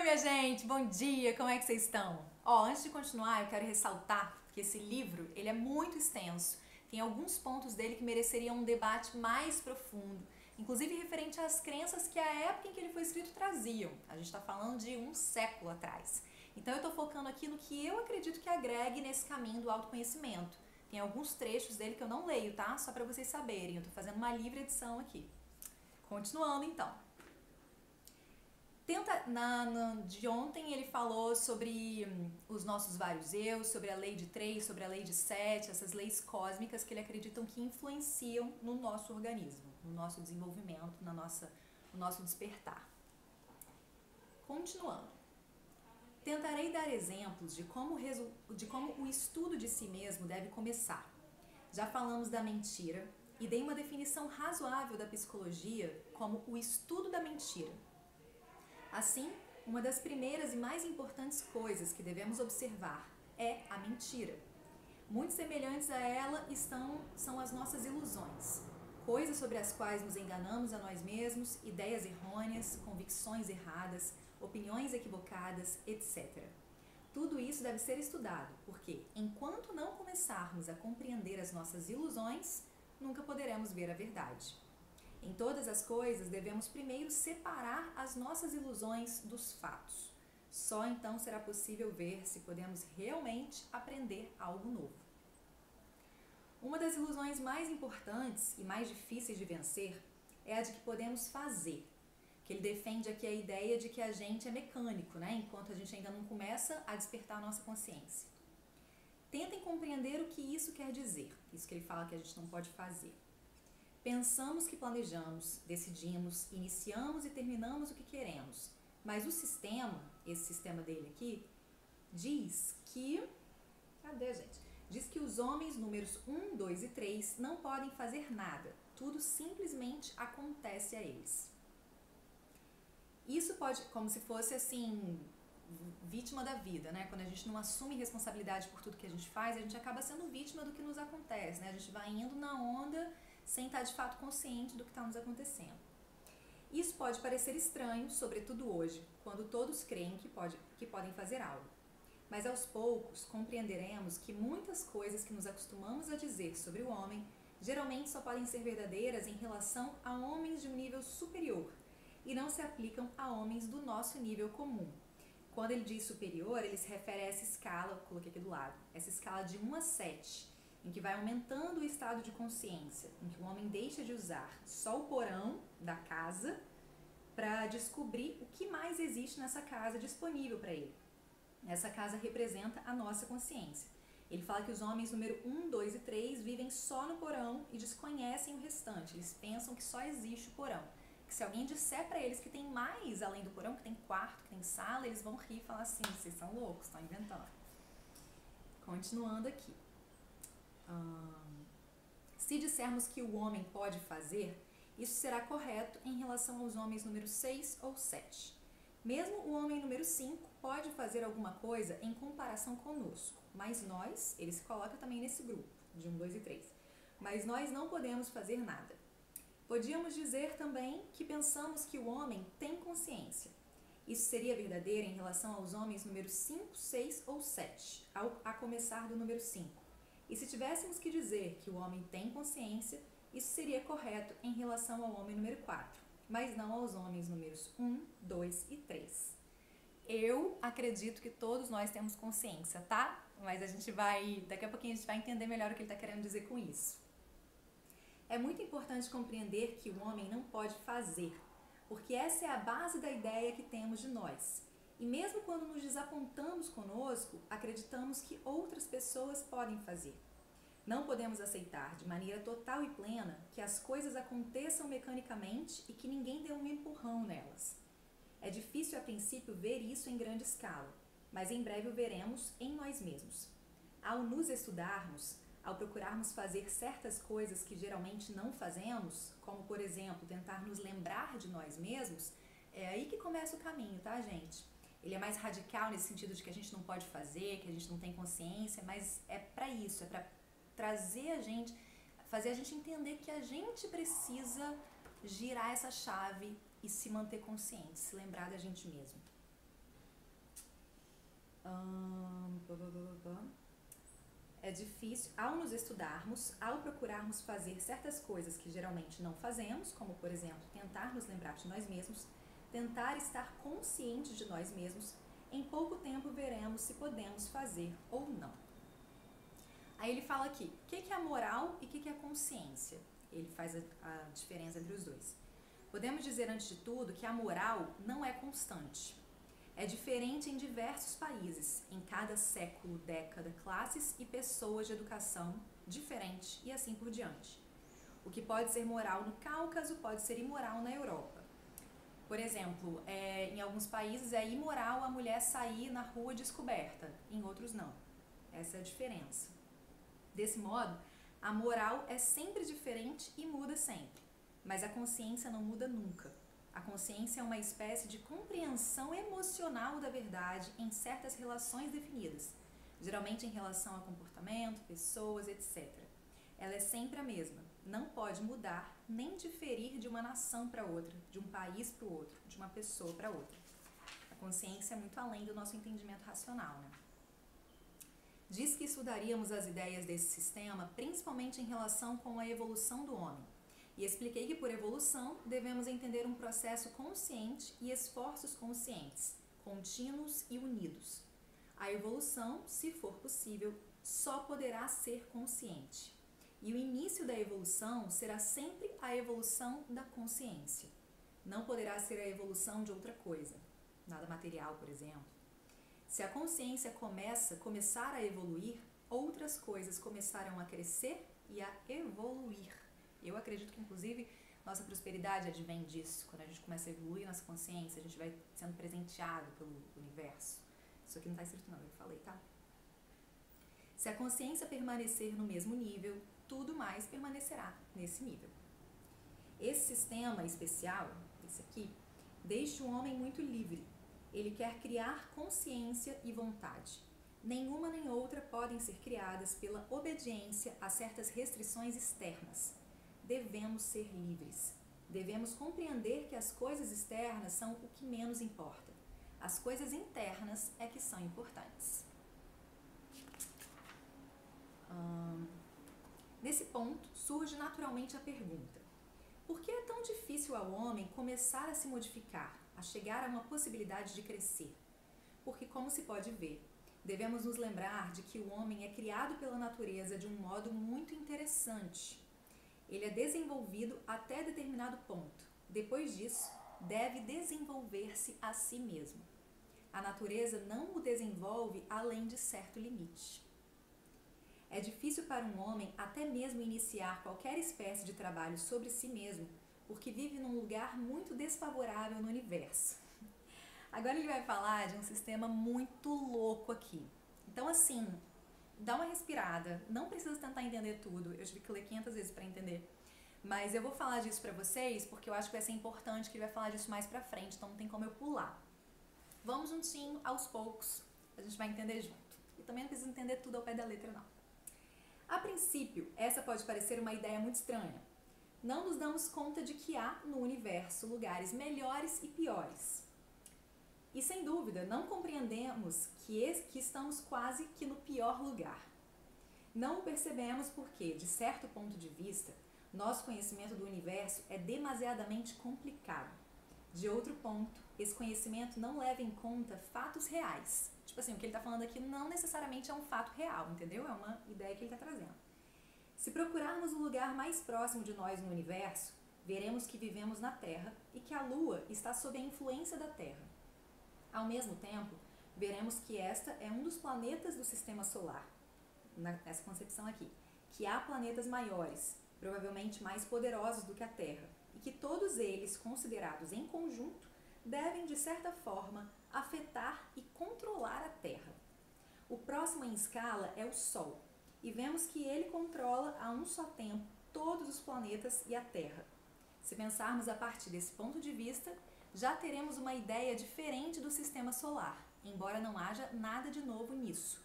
Oi, minha gente, bom dia, como é que vocês estão? Antes de continuar, eu quero ressaltar que esse livro, ele é muito extenso. Tem alguns pontos dele que mereceriam um debate mais profundo, inclusive referente às crenças que a época em que ele foi escrito traziam. A gente está falando de um século atrás. Então eu estou focando aqui no que eu acredito que agregue nesse caminho do autoconhecimento. Tem alguns trechos dele que eu não leio, tá? Só para vocês saberem, eu estou fazendo uma livre edição aqui. Continuando então. De ontem ele falou sobre os nossos vários eus, sobre a lei de 3, sobre a lei de 7, essas leis cósmicas que ele acreditam que influenciam no nosso organismo, no nosso desenvolvimento, no nosso despertar. Continuando. Tentarei dar exemplos de como o estudo de si mesmo deve começar. Já falamos da mentira e dei uma definição razoável da psicologia como o estudo da mentira. Assim, uma das primeiras e mais importantes coisas que devemos observar é a mentira. Muito semelhantes a ela são as nossas ilusões, coisas sobre as quais nos enganamos a nós mesmos, ideias errôneas, convicções erradas, opiniões equivocadas, etc. Tudo isso deve ser estudado, porque enquanto não começarmos a compreender as nossas ilusões, nunca poderemos ver a verdade. Em todas as coisas, devemos primeiro separar as nossas ilusões dos fatos. Só então será possível ver se podemos realmente aprender algo novo. Uma das ilusões mais importantes e mais difíceis de vencer é a de que podemos fazer. Que ele defende aqui a ideia de que a gente é mecânico, enquanto a gente ainda não começa a despertar a nossa consciência. Tentem compreender o que isso quer dizer, isso que ele fala que a gente não pode fazer. Pensamos que planejamos, decidimos, iniciamos e terminamos o que queremos. Mas o sistema, esse sistema dele aqui, diz que... Cadê, gente? Diz que os homens números 1, 2 e 3 não podem fazer nada. Tudo simplesmente acontece a eles. Isso pode, como se fosse assim, vítima da vida, Quando a gente não assume responsabilidade por tudo que a gente faz, a gente acaba sendo vítima do que nos acontece, A gente vai indo na onda sem estar de fato consciente do que está nos acontecendo. Isso pode parecer estranho, sobretudo hoje, quando todos creem que podem fazer algo. Mas aos poucos compreenderemos que muitas coisas que nos acostumamos a dizer sobre o homem geralmente só podem ser verdadeiras em relação a homens de um nível superior e não se aplicam a homens do nosso nível comum. Quando ele diz superior, ele se refere a essa escala, coloquei aqui do lado, essa escala de 1 a 7, em que vai aumentando o estado de consciência, em que o homem deixa de usar só o porão da casa para descobrir o que mais existe nessa casa disponível para ele. Essa casa representa a nossa consciência. Ele fala que os homens número 1, 2 e 3 vivem só no porão e desconhecem o restante. Eles pensam que só existe o porão. Que se alguém disser para eles que tem mais além do porão, que tem quarto, que tem sala, eles vão rir e falar assim, vocês são loucos, estão inventando. Continuando aqui. Se dissermos que o homem pode fazer, isso será correto em relação aos homens número 6 ou 7. Mesmo o homem número 5 pode fazer alguma coisa em comparação conosco, mas nós, ele se coloca também nesse grupo, de 1, 2 e 3, mas nós não podemos fazer nada. Podíamos dizer também que pensamos que o homem tem consciência. Isso seria verdadeiro em relação aos homens número 5, 6 ou 7, a começar do número 5. E se tivéssemos que dizer que o homem tem consciência, isso seria correto em relação ao homem número 4, mas não aos homens números 1, 2 e 3. Eu acredito que todos nós temos consciência, tá? Mas daqui a pouquinho a gente vai entender melhor o que ele está querendo dizer com isso. É muito importante compreender que o homem não pode fazer, porque essa é a base da ideia que temos de nós. E mesmo quando nos desapontamos conosco, acreditamos que outras pessoas podem fazer. Não podemos aceitar de maneira total e plena que as coisas aconteçam mecanicamente e que ninguém dê um empurrão nelas. É difícil a princípio ver isso em grande escala, mas em breve o veremos em nós mesmos. Ao nos estudarmos, ao procurarmos fazer certas coisas que geralmente não fazemos, como por exemplo tentar nos lembrar de nós mesmos, é aí que começa o caminho, tá, gente? Ele é mais radical nesse sentido de que a gente não pode fazer, que a gente não tem consciência, mas é para isso, é para fazer a gente entender que a gente precisa girar essa chave e se manter consciente, se lembrar da gente mesmo. Blá, blá, blá, blá. É difícil, ao nos estudarmos, ao procurarmos fazer certas coisas que geralmente não fazemos, como, por exemplo, tentar nos lembrar de nós mesmos, tentar estar conscientes de nós mesmos, em pouco tempo veremos se podemos fazer ou não. Aí ele fala aqui, o que é a moral e o que é a consciência? Ele faz a diferença entre os dois. Podemos dizer, antes de tudo, que a moral não é constante. É diferente em diversos países, em cada século, década, classes e pessoas de educação diferente e assim por diante. O que pode ser moral no Cáucaso pode ser imoral na Europa. Por exemplo, em alguns países é imoral a mulher sair na rua descoberta, em outros não. Essa é a diferença. Desse modo, a moral é sempre diferente e muda sempre, mas a consciência não muda nunca. A consciência é uma espécie de compreensão emocional da verdade em certas relações definidas, geralmente em relação a comportamento, pessoas, etc. Ela é sempre a mesma, não pode mudar nem diferir de uma nação para outra, de um país para o outro, de uma pessoa para outra. A consciência é muito além do nosso entendimento racional, né? Diz que estudaríamos as ideias desse sistema principalmente em relação com a evolução do homem. E expliquei que por evolução devemos entender um processo consciente e esforços conscientes, contínuos e unidos. A evolução, se for possível, só poderá ser consciente. E o início da evolução será sempre a evolução da consciência. Não poderá ser a evolução de outra coisa, nada material, por exemplo. Se a consciência começar a evoluir, outras coisas começarão a crescer e a evoluir. Eu acredito que, inclusive, nossa prosperidade advém disso. Quando a gente começa a evoluir nossa consciência, a gente vai sendo presenteado pelo universo. Isso aqui não está escrito não, eu falei, tá? Se a consciência permanecer no mesmo nível, tudo mais permanecerá nesse nível. Esse sistema especial, esse aqui, deixa o homem muito livre. Ele quer criar consciência e vontade. Nenhuma nem outra podem ser criadas pela obediência a certas restrições externas. Devemos ser livres. Devemos compreender que as coisas externas são o que menos importa. As coisas internas é que são importantes. Nesse ponto, surge naturalmente a pergunta: por que é tão difícil ao homem começar a se modificar, a chegar a uma possibilidade de crescer? Porque, como se pode ver, devemos nos lembrar de que o homem é criado pela natureza de um modo muito interessante. Ele é desenvolvido até determinado ponto. Depois disso, deve desenvolver-se a si mesmo. A natureza não o desenvolve além de certo limite. É difícil para um homem até mesmo iniciar qualquer espécie de trabalho sobre si mesmo, porque vive num lugar muito desfavorável no universo. Agora ele vai falar de um sistema muito louco aqui. Então, assim, dá uma respirada, não precisa tentar entender tudo, eu tive que ler 500 vezes para entender, mas eu vou falar disso para vocês porque eu acho que vai ser importante, que ele vai falar disso mais pra frente, então não tem como eu pular. Vamos juntinho, aos poucos, a gente vai entender junto. E também não precisa entender tudo ao pé da letra, não. A princípio, essa pode parecer uma ideia muito estranha. Não nos damos conta de que há no universo lugares melhores e piores. E, sem dúvida, não compreendemos que estamos quase que no pior lugar. Não o percebemos porque, de certo ponto de vista, nosso conhecimento do universo é demasiadamente complicado. De outro ponto, esse conhecimento não leva em conta fatos reais. Tipo assim, o que ele está falando aqui não necessariamente é um fato real, entendeu? É uma ideia que ele está trazendo. Se procurarmos o lugar mais próximo de nós no universo, veremos que vivemos na Terra e que a Lua está sob a influência da Terra. Ao mesmo tempo, veremos que esta é um dos planetas do Sistema Solar, nessa concepção aqui, que há planetas maiores, provavelmente mais poderosos do que a Terra, e que todos eles, considerados em conjunto, devem, de certa forma, afetar e controlar a Terra. O próximo em escala é o Sol, e vemos que ele controla a um só tempo todos os planetas e a Terra. Se pensarmos a partir desse ponto de vista, já teremos uma ideia diferente do Sistema Solar, embora não haja nada de novo nisso.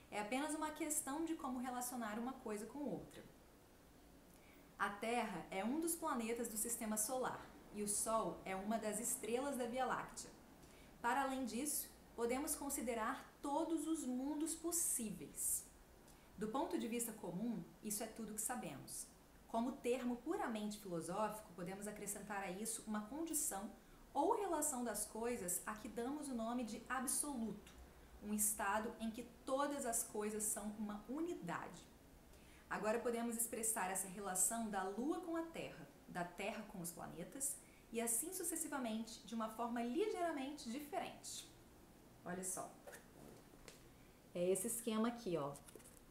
É apenas uma questão de como relacionar uma coisa com outra. A Terra é um dos planetas do Sistema Solar e o Sol é uma das estrelas da Via Láctea. Para além disso, podemos considerar todos os mundos possíveis. Do ponto de vista comum, isso é tudo que sabemos. Como termo puramente filosófico, podemos acrescentar a isso uma condição ou relação das coisas a que damos o nome de absoluto, um estado em que todas as coisas são uma unidade. Agora podemos expressar essa relação da Lua com a Terra, da Terra com os planetas, e assim sucessivamente, de uma forma ligeiramente diferente. Olha só. É esse esquema aqui, ó.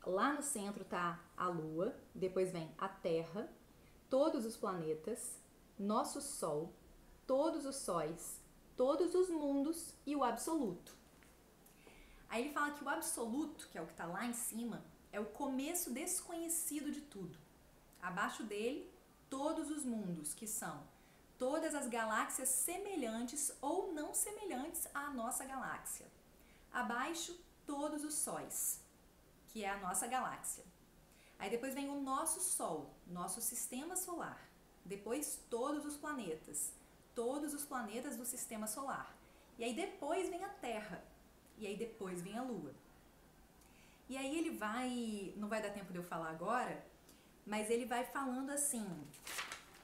Lá no centro tá a Lua, depois vem a Terra, todos os planetas, nosso Sol, todos os sóis, todos os mundos e o absoluto. Aí ele fala que o absoluto, que é o que está lá em cima, é o começo desconhecido de tudo. Abaixo dele, todos os mundos, que são todas as galáxias semelhantes ou não semelhantes à nossa galáxia. Abaixo, todos os sóis, que é a nossa galáxia. Aí depois vem o nosso Sol, nosso sistema solar. Depois, todos os planetas do sistema solar. E aí depois vem a Terra. E aí depois vem a Lua. E aí ele vai, não vai dar tempo de eu falar agora, mas ele vai falando assim,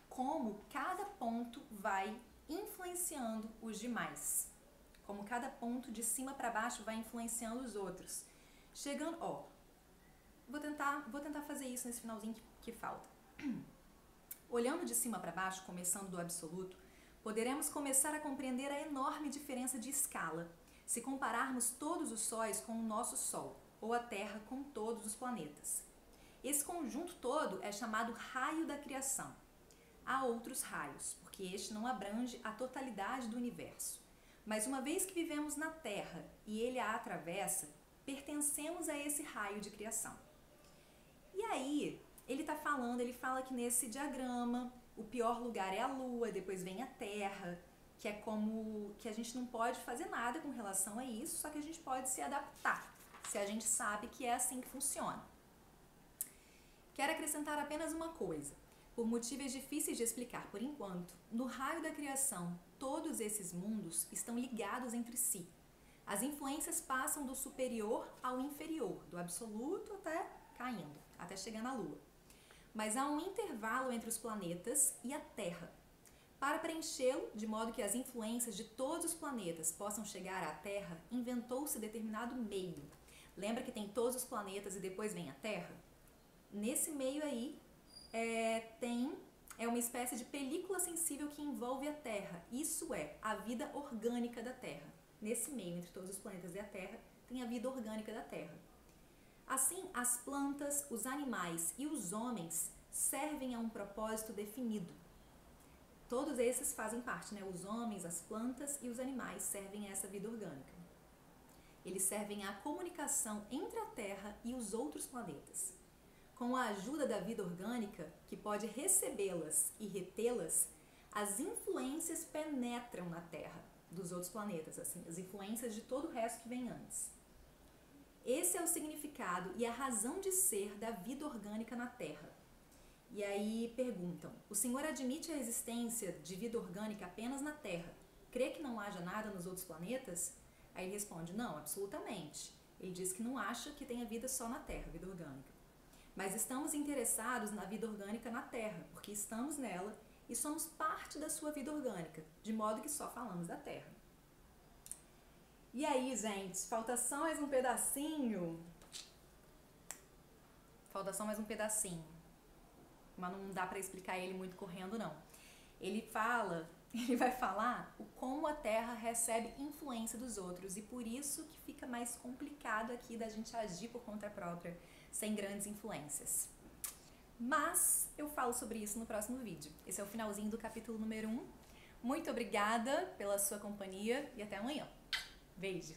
como cada ponto vai influenciando os demais. Como cada ponto de cima para baixo vai influenciando os outros. Chegando, ó, vou tentar fazer isso nesse finalzinho que falta. Olhando de cima para baixo, começando do absoluto, poderemos começar a compreender a enorme diferença de escala, se compararmos todos os sóis com o nosso Sol, ou a Terra com todos os planetas. Esse conjunto todo é chamado raio da criação. Há outros raios, porque este não abrange a totalidade do universo. Mas uma vez que vivemos na Terra e ele a atravessa, pertencemos a esse raio de criação. E aí, ele fala que nesse diagrama, o pior lugar é a Lua, depois vem a Terra, que é como que a gente não pode fazer nada com relação a isso, só que a gente pode se adaptar, se a gente sabe que é assim que funciona. Quero acrescentar apenas uma coisa. Por motivos difíceis de explicar por enquanto, no raio da criação, todos esses mundos estão ligados entre si. As influências passam do superior ao inferior, do absoluto até caindo, até chegar na Lua. Mas há um intervalo entre os planetas e a Terra. Para preenchê-lo, de modo que as influências de todos os planetas possam chegar à Terra, inventou-se determinado meio. Lembra que tem todos os planetas e depois vem a Terra? Nesse meio aí, é uma espécie de película sensível que envolve a Terra. Isso é, a vida orgânica da Terra. Nesse meio, entre todos os planetas e a Terra, tem a vida orgânica da Terra. Assim, as plantas, os animais e os homens servem a um propósito definido. Todos esses fazem parte, né? Os homens, as plantas e os animais servem a essa vida orgânica. Eles servem à comunicação entre a Terra e os outros planetas. Com a ajuda da vida orgânica, que pode recebê-las e retê-las, as influências penetram na Terra, dos outros planetas, assim, as influências de todo o resto que vem antes. Esse é o significado e a razão de ser da vida orgânica na Terra. E aí perguntam, o Senhor admite a existência de vida orgânica apenas na Terra? Crê que não haja nada nos outros planetas? Aí ele responde, não, absolutamente. Ele diz que não acha que tenha vida só na Terra, vida orgânica. Mas estamos interessados na vida orgânica na Terra, porque estamos nela e somos parte da sua vida orgânica, de modo que só falamos da Terra. E aí, gente, falta só mais um pedacinho. Falta só mais um pedacinho. Mas não dá para explicar ele muito correndo, não. Ele vai falar o como a Terra recebe influência dos outros e por isso que fica mais complicado aqui da gente agir por conta própria, sem grandes influências. Mas eu falo sobre isso no próximo vídeo. Esse é o finalzinho do capítulo número 1. Muito obrigada pela sua companhia e até amanhã. Beijo!